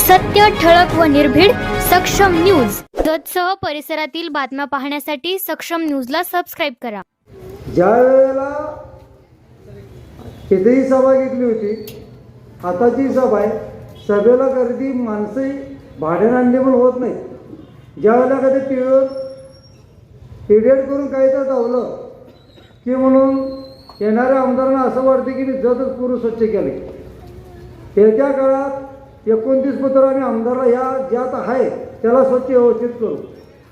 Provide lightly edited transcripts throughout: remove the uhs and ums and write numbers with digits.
सत्य, ठळक व निर्भीड सक्षम न्यूज. जतसह परिसरातील बातम्या पाहण्यासाठी सक्षम न्यूजला सबस्क्राईब करा. ज्या वेळेला तिथेही सभा घेतली होती, आताची सभा आहे, सभेला गर्दी माणसंही भाड्याने आणली पण होत नाही. ज्या वेळेला कधी टी व्हीवर एडिट करून काही तर धावलं की म्हणून येणाऱ्या आमदारांना असं वाटतं की मी जतच पूर्ण स्वच्छ केले. येत्या काळात 29 पत्र आम्ही आमदारला ह्या ज्यात आहे त्याला स्वच्छ व्यवस्थित करू.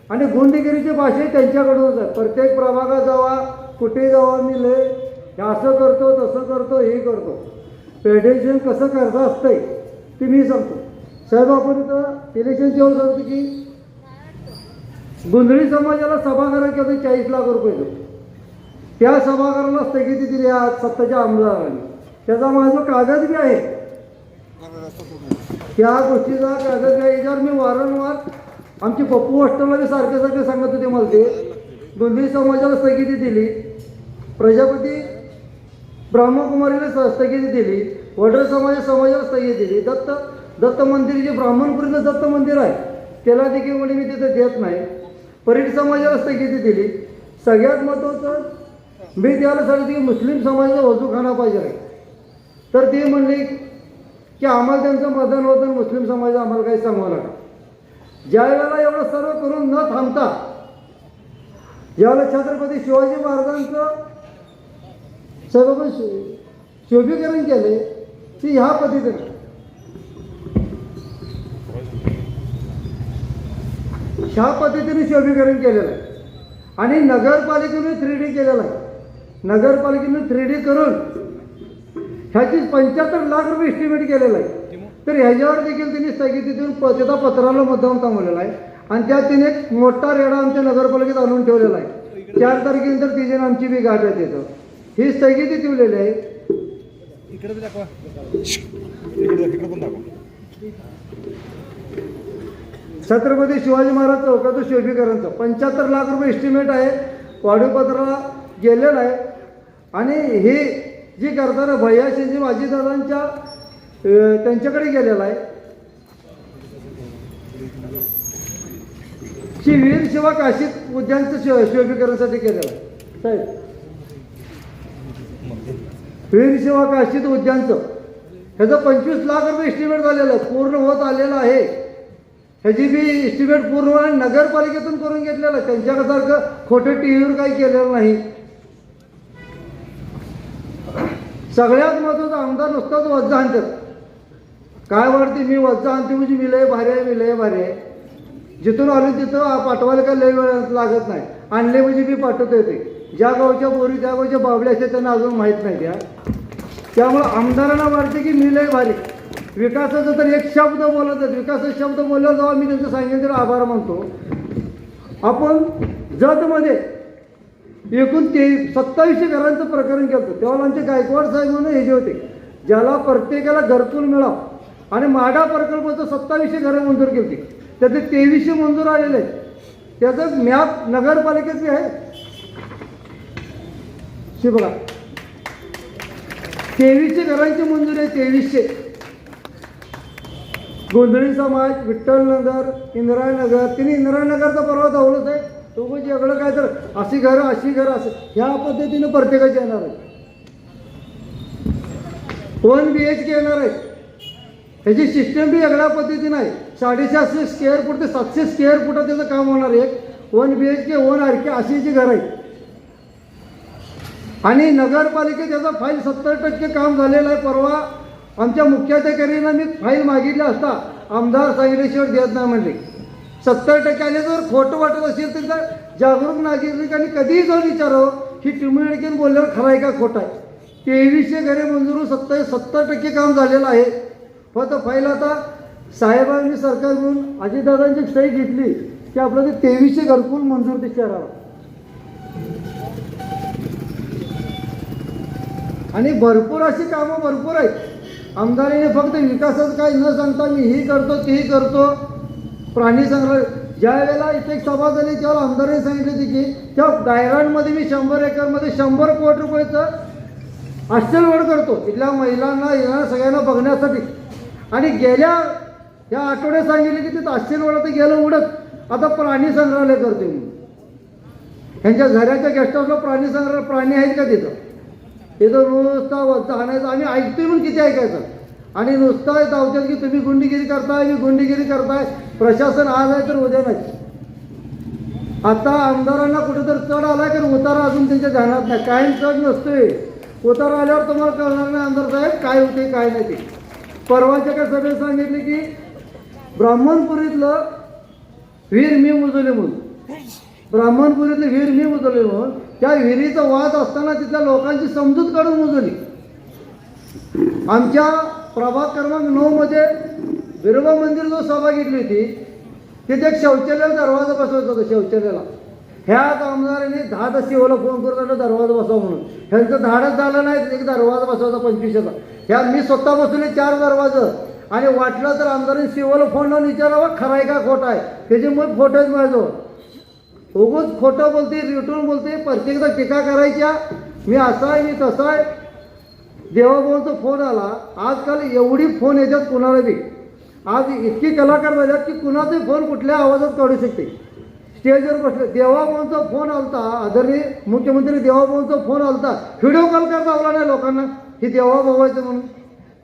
आणि गुंडगिरीची भाषा त्यांच्याकडूनच आहे. प्रत्येक प्रभागात जावा, कुठे जावा, मी लय असं करतो, तसं करतो, हे करतो. पेडेशन कसं करता असतंय ते मी सांगतो. साहेब, आपण इथं इलेक्शनच्या वेळेस सांगतो की गुंजळी समाजाला सभागृह केलं 40 लाख रुपये देऊ. त्या सभागृहाला स्थगिती दिली आज सत्ताच्या आमदारांनी. त्याचा माझा कागद बी आहे, त्या गोष्टीचा कागद बी आहे. याच्यावर मी वारंवार आमची पप्पू हॉस्टेलला बी सारखे सांगत होते मला. ते गुंजळी समाजाला स्थगिती दिली, प्रजापती ब्रह्मकुमारीला स्थगिती दिली, वडर समाजाला स्थगिती दिली. दत्त मंदिर जे ब्राह्मणपुरीचं दत्त मंदिर आहे त्याला देखील म्हणजे मी तिथं देत नाही. परीट समाजाला स्थगिती दिली. सगळ्यात महत्त्वाचं मी त्याला सांगितलं की मुस्लिम समाजाचा वजूखाना पाहिजे आहे. तर ते म्हणले की आम्हाला त्यांचं मतदान होतं, मुस्लिम समाज आम्हाला काही सांगावं लागतं. ज्या वेळेला एवढं सर्व करून न थांबता ज्यावेळेला छत्रपती शिवाजी महाराजांचं सर्व शोभीकरण केले ती ह्या पद्धतीने शोभीकरण केलेलं आहे. आणि नगरपालिकेने 3D केलेलं आहे. नगरपालिकेने 3D करून ह्याची 75 लाख रुपये एस्टिमेट केलेला आहे. तर ह्याच्यावर देखील त्यांनी स्थगिती देऊन त्याचा पत्राला मुद्दाम थांबवलेला आहे. आणि त्यात तिने एक मोठा रेडा आमच्या नगरपालिकेत आणून ठेवलेला आहे. 4 तारखेनंतर तिचे आमची बी गाठ आहे. तिथं ही स्थगिती ठेवलेली आहे. छत्रपती शिवाजी महाराज चौकाचं शोभीकरणचं 75 लाख रुपये एस्टिमेट आहे. वाढीवपत्राला गेलेलं आहे. आणि हे जी करताना भैया शिंदे अजितदादांच्या त्यांच्याकडे गेलेला आहे. श्री वीर सेवा काशीद उद्यानचं शोभीकरणासाठी केलेलं आहे. साहेब, वीर सेवा काशीद उद्यानचं ह्याचं 25 लाख रुपये एस्टिमेट झालेलं आहे, पूर्ण होत आलेलं आहे. ह्याची बी एस्टिमेट पूर्ण नगरपालिकेतून करून घेतलेलं आहे. त्यांच्यासारखं खोटं टीव्हीवर काही केलेलं नाही. सगळ्यात महत्त्वाचा आमदार नुसताच वज्जा आणतात. काय वाटते मी वज्जा आणते म्हणजे मी लय भारी आहे, मी लय भारी आहे. जिथून आलो तिथं पाठवायला काय लय वेळ लागत नाही. आणले म्हणजे मी पाठवता येते. ज्या गावच्या बोरी त्या गावच्या बाबल्या असतात त्यांना अजून माहीत नाही. त्यामुळं आमदारांना वाटते की मी लय भारी. विकासाचं तर एक शब्द बोलत आहेत. विकासाचा शब्द बोलल्यावर जेव्हा मी त्यांचं सांगितलं तर आभार मानतो. आपण जतमध्ये एकूण 2700 घरांचं प्रकरण केलं होतं. तेव्हा आमचे गायकवाड साहेब म्हणून हे जे होते ज्याला प्रत्येकाला घरकुल मिळावं आणि माडा प्रकल्पाचं 2700 घरं मंजूर केली होती. त्याचे 2300 मंजूर आलेले आहेत. त्याचं मॅप नगरपालिकेचे आहे. हे बघा, 2300 घरांची मंजुरी आहे. 2300 गोंधळी समाज, विठ्ठलनगर, इंदिरानगर. तिने इंदिरानगरचा परवा धावलंच आहे. तो म्हणजे एवढं काय तर अशी घरं असं ह्या पद्धतीनं प्रत्येकाचे येणार आहे. 1 BHK येणार आहे. ह्याची सिस्टम बी वेगळ्या पद्धतीनं आहे. 750 स्क्वेअर फूट ते 700 स्क्वेअर फुटात त्याचं काम होणार आहे. 1 BHK 1 RK अशी जी घरं आहेत. आणि नगरपालिकेत त्याचा फाईल 70% काम झालेलं आहे. परवा आमच्या मुख्याधिकाऱ्यांना मी फाईल मागितली असता आमदार सांगितल्याशिवाय देत नाही म्हणले. 70% आले. जर खोटं वाटत असेल तर जागरूक नागरिकांनी कधीही जाऊन विचारावं की टिमळीकेन बोलल्यावर खरं आहे का खोटं आहे. 2300 घरे मंजूर 70% काम झालेलं आहे. फक्त फाईल आता साहेबांनी सरकारकडून अजितदादांची सही घेतली की आपलं ते 2300 घरकुल मंजूर ते शहराला. आणि भरपूर अशी कामं भरपूर आहेत. आमदाराने फक्त विकासाचं काही न सांगता मी ही करतो तेही करतो. प्राणी संग्रहालय ज्या वेळेला इथे एक सभा झाली तेव्हा आमदारांनी सांगितले होते की त्या गायरांमध्ये मी 100 एकरमध्ये 100 कोटी रुपयाचं हॉस्टेल वर करतो. इथल्या महिलांना येणाऱ्या सगळ्यांना बघण्यासाठी. आणि गेल्या या आठवड्यात सांगितले की ते ताशेलवाडा तर गेलं उडत आता प्राणी संग्रहालय करते म्हणून. त्यांच्या घराच्या गेस्ट हाऊसला प्राणी संग्रहालय, प्राणी आहेत का तिथं? तिथं नुसता आणायचं, आम्ही ऐकतोय म्हणून किती ऐकायचं. आणि नुसता धावतात की तुम्ही गुंडगिरी करताय, मी गुंडगिरी करताय. प्रशासन आज आहे तर उद्या नाही. आता आमदारांना कुठेतरी चढ आलाय कारण उतारा अजून त्यांच्या ध्यानात नाही. कायम चढ नसतोय, उतारा आल्यावर तुम्हाला कळणार नाही आमदार साहेब काय होते काय नाही ते. परवाच्या काय सभेत सांगितले की ब्राह्मणपुरीतलं विहीर मी मुजवले म्हणून, ब्राह्मणपुरीतलं विहीर मी मुजवले म्हणून. त्या विहिरीचा वाद असताना तिथल्या लोकांची समजूत काढून मुजवली. आमच्या प्रभाग क्रमांक 9 मध्ये बिरोबा मंदिर जो सभा घेतली होती तिथे एक शौचालयाला दरवाजा बसवायचा होता. शौचालयाला ह्या आमदारांनी 10 शिवला फोन करत होता दरवाजा बसवा म्हणून. ह्यांचं धाडच झालं नाही, एक दरवाजा बसवायचा 25चा. ह्या मी स्वतः बसवले 4 दरवाजे. आणि वाटलं तर आमदारांनी शिवला फोन लावून विचारावं खरं आहे का खोटं आहे. त्याचे मग फोटो आहेत माझ्याजवळ. उगाच खोटं बोलते, रिटून बोलते, प्रत्येकदा टीका करायच्या. मी असा आहे, मी तसा आहे. देवाभाऊचा फोन आला. आजकाल एवढी फोन येतात कुणाला बी. आज इतकी कलाकार झाल्यात की कुणाचाही फोन कुठल्या आवाजात काढू शकते. स्टेजवर बसले. देवाभाऊचा फोन आलता, आदरणीय मुख्यमंत्री देवाभाऊचा फोन आलता. व्हिडिओ कॉल करता आला नाही लोकांना ही देवाभाऊ व्हायचं म्हणून.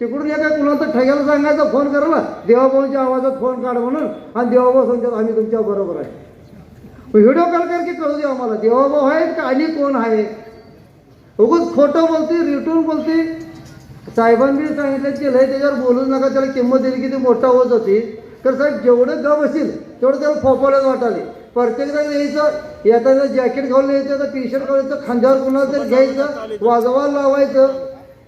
तिकडून एका कुणाला तर ठग्याला सांगायचा फोन करायला देवाभाऊच्या आवाजात फोन काढ म्हणून. आणि देवाभाऊ सांगतात आम्ही तुमच्या बरोबर आहे. व्हिडिओ कॉल कर की कळू दे आम्हाला देवाभाऊ आहेत का आणि कोण आहे. उगाच खोटं बोलते, रिटून बोलते. साहेबांनी सांगितलं की लय त्याच्यावर बोलूच नका, त्याला किंमत दिली की ते मोठा होत होती. तर साहेब जेवढं गप असेल तेवढं त्याला फोपायलाच वाटाले. प्रत्येकदा यायचं, येताना जॅकेट घालून यायचं, तर टी शर्ट घालायचं, खांद्यावर कुणाला तरी घ्यायचं, वाजवायला लावायचं.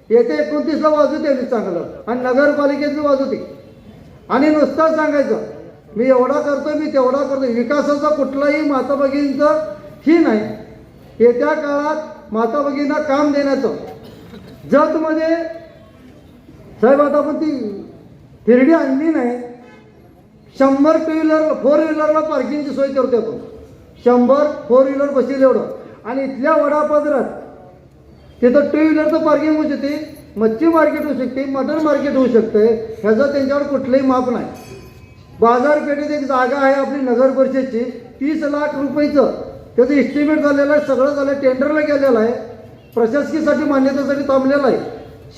येते 29ला वाजू त्यांनी चांगलं आणि नगरपालिकेतली वाजवते. आणि नुसतं सांगायचं मी एवढा करतोय, मी तेवढा करतोय. विकासाचा कुठलाही माता भगिनींचं ही नाही. येत्या काळात माता भगिनींना काम देण्याचं जतमध्ये साहेब आता आपण ती थिरडी आणली नाही. 100 टू व्हीलर 4 व्हीलरला पार्किंगची सोय करतो आपण. 100 4 व्हीलर बसेल एवढं. आणि इथल्या वडापात्रात तिथं 2 व्हीलरचं पार्किंग होऊ शकते, मच्छी मार्केट होऊ शकते, मटन मार्केट होऊ शकते. ह्याचं त्यांच्यावर कुठलंही माप नाही. बाजारपेठेत एक जागा आहे आपली नगर परिषदची 30 लाख रुपयाचं त्याचं इस्टिमेट झालेलं आहे. सगळं झालं, टेंडरला गेलेलं आहे, प्रशासकीसाठी मान्यतेसाठी थांबलेलं आहे.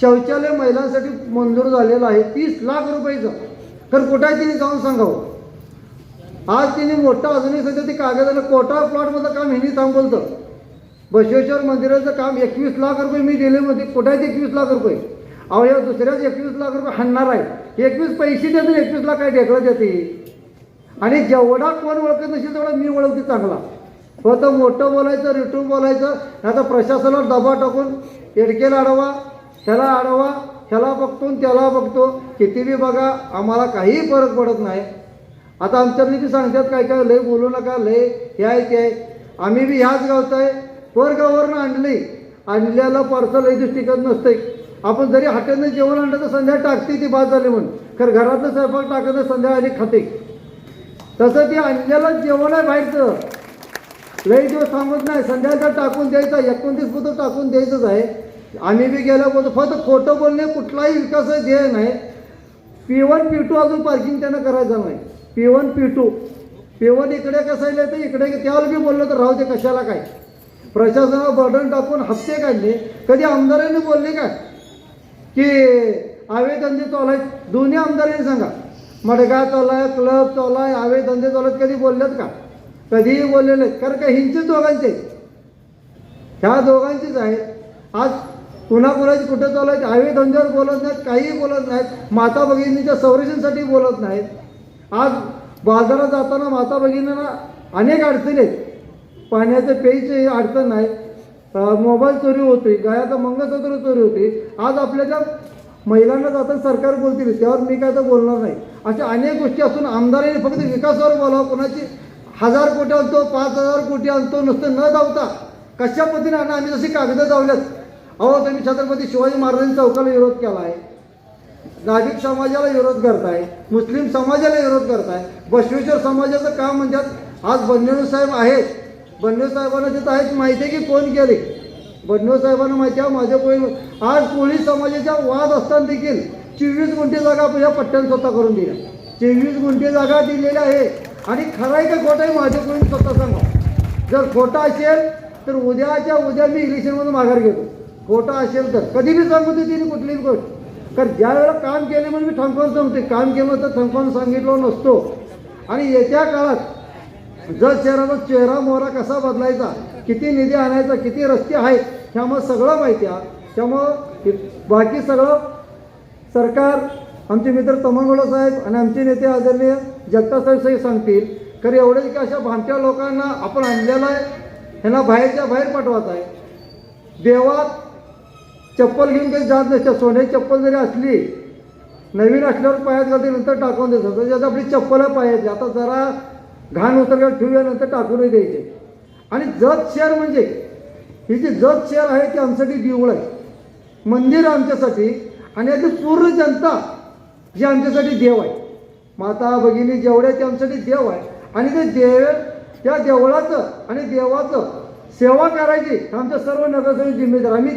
शौचालय महिलांसाठी मंजूर झालेलं आहे 30 लाख रुपयाचं. तर कुठं आहे तिने जाऊन सांगावं. आज तिने मोठं अजूनही सध्या ती कागदाला कोटा प्लॉटमधलं काम हिने थांबवलं. बसवेश्वर मंदिराचं काम 21 लाख रुपये मी दिले मध्ये. कुठं आहे 21 लाख रुपये. अहो या दुसऱ्याच 21 लाख रुपये हाणणार आहे. 21 पैसे देते, 21 लाख काय ढेकळं देते. आणि जेवढा कोण ओळखत नसेल तेवढा मी ओळखते चांगला. फक्त मोठं बोलायचं, रिटून बोलायचं. आता प्रशासनावर दबाव टाकून एडकेला अडवा, ह्याला अडवा, ह्याला बघतो त्याला बघतो. किती बी बघा आम्हाला काही फरक पडत नाही. आता आमच्यातली ती सांगतात काय काय लय बोलू नका, लय हे आहे ते आहे. आम्ही बी ह्याच गावचं आहे. परगावावरनं आणली, आणल्याला पार्सल लई दिवस टिकत नसते. आपण जरी हॉटेलनं जेवण आणलं तर संध्याकाळी टाकते ती बाद झाली म्हणून. खरं घरातलं स्वयंपाक टाकत संध्याकाळी खाते. तसं ती आणल्याला जेवण आहे बाहेरचं. लई दिवस थांबत नाही, संध्याकाळी टाकून द्यायचं. 29 पुतं टाकून द्यायचंच आहे. आम्ही बी गेल्या बोलतो फक्त खोटं बोलणे कुठलाही विकास ध्येय नाही. P1 P2 अजून पार्किंग त्यानं करायचं नाही. P1 P2 P1 इकडे कसं आहे तर इकडे त्यावर बी बोललं तर राहू दे कशाला काय. प्रशासनावर बर्डन टाकून हप्ते काढले. कधी आमदारांनी बोलले का की आवे धंदे चालू आहेत. दोन्ही आमदारांनी सांगा. मडगा चालू आहे, क्लब चालू आहे, आवे धंदे चालू आहेत. कधी बोललेत का? कधीही बोललेले आहेत. कारण का हिंचेच दोघांचे, ह्या दोघांचीच आहेत. आज कुणाकुणाची कुठं चालू आहेत. आवे धंद्यावर बोलत नाहीत, काहीही बोलत नाहीत. माता भगिनीच्या संरक्षणासाठी बोलत नाहीत. आज बाजारात जाताना माता भगिनींना अनेक अडचणी आहेत. पाण्याचं प्यायची अडचण नाही, मोबाईल चोरी होते, गळ्याचं मंगळसूत्र चोरी होते. आज आपल्याच्या महिलांना जाताना सरकार बोलतील त्यावर मी काय तर बोलणार नाही. अशा अनेक गोष्टी असून आमदारांनी फक्त विकासावर बोलावं. कोणाची 1000 कोटी आणतो, 5000 कोटी आणतो, नुसतं न धावता कशा पद्धतीने आणा. आम्ही जशी कागदं धावल्यात. अहो तुम्ही छत्रपती शिवाजी महाराजांच्या चौकाला विरोध केला आहे, नाभिक समाजाला विरोध करताय, मुस्लिम समाजाला विरोध करताय, बसवेश्वर समाजाचं काम म्हणतात. आज बन्नेरू साहेब आहेत, बन्नेरू साहेबांना तिथं आहेत माहिती आहे की कोण गेले. बन्नेरू साहेबांना माहिती आहे माझ्या कोणी. आज कोळी समाजाच्या वाद असताना देखील 24 गुंठे जागा या पट्ट्यानं स्वतः करून दिल्या. 23 गुंठे जागा दिलेली आहे. आणि खरं आहे का खोटं आहे माझ्याकडून स्वतः सांगा. जर खोटं असेल तर उद्याच्या उद्या मी इलेक्शनमधून माघार घेतो. खोटं असेल तर कधी बी सांगू दे तिने कुठलीही गोष्ट. कारण ज्या वेळेला काम केले म्हणून मी ठणकावून सांगते, काम केलं तर ठणकावून सांगितलं नसतो. आणि येत्या काळात जर शहराचा चेहरा मोहरा कसा बदलायचा, किती निधी आणायचा, किती रस्ते आहेत, त्यामुळं सगळं माहिती आहे. त्यामुळं बाकी सगळं सरकार, आमचे मित्र तमंगोला साहेब आणि आमचे नेते आदरणीय जगताप साहेब सांगतील. कारण एवढंच की अशा भामट्या लोकांना आपण आणलेलं आहे, ह्यांना बाहेरच्या बाहेर पाठवायचं आहे. देवात चप्पल घेऊन काही जात नसतं. सोन्याची चप्पल जरी असली, नवीन असल्यावर पायात घालते, नंतर टाकून द्यायचं. त्याच्यात आपली चप्पल आहे पायाची, आता जरा घाण उतरल्यावर ठेवूया, नंतर टाकूनही द्यायचे. आणि जत शहर म्हणजे ही जी जत शहर आहे ती आमच्यासाठी देऊळ आहे, मंदिर आमच्यासाठी, आणि याची पूर्ण जनता जी आमच्यासाठी देव आहे. माता भगिनी जेवढ्याची आमच्यासाठी देव आहे. आणि ते देव, त्या देवळाचं आणि देवाचं सेवा करायची आमच्या सर्व नगरसेवक जिम्मेदार. आम्ही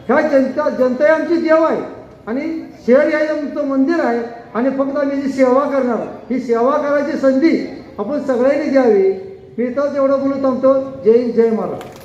ह्या जनता आमची देव आहे आणि शहर हे आमचं मंदिर आहे. आणि फक्त आम्ही जी सेवा करणार, ही सेवा करायची संधी आपण सगळ्यांनी घ्यावी. मी तर एवढं बोलू थांबतो. जय हिंद, जय महाराष्ट्र.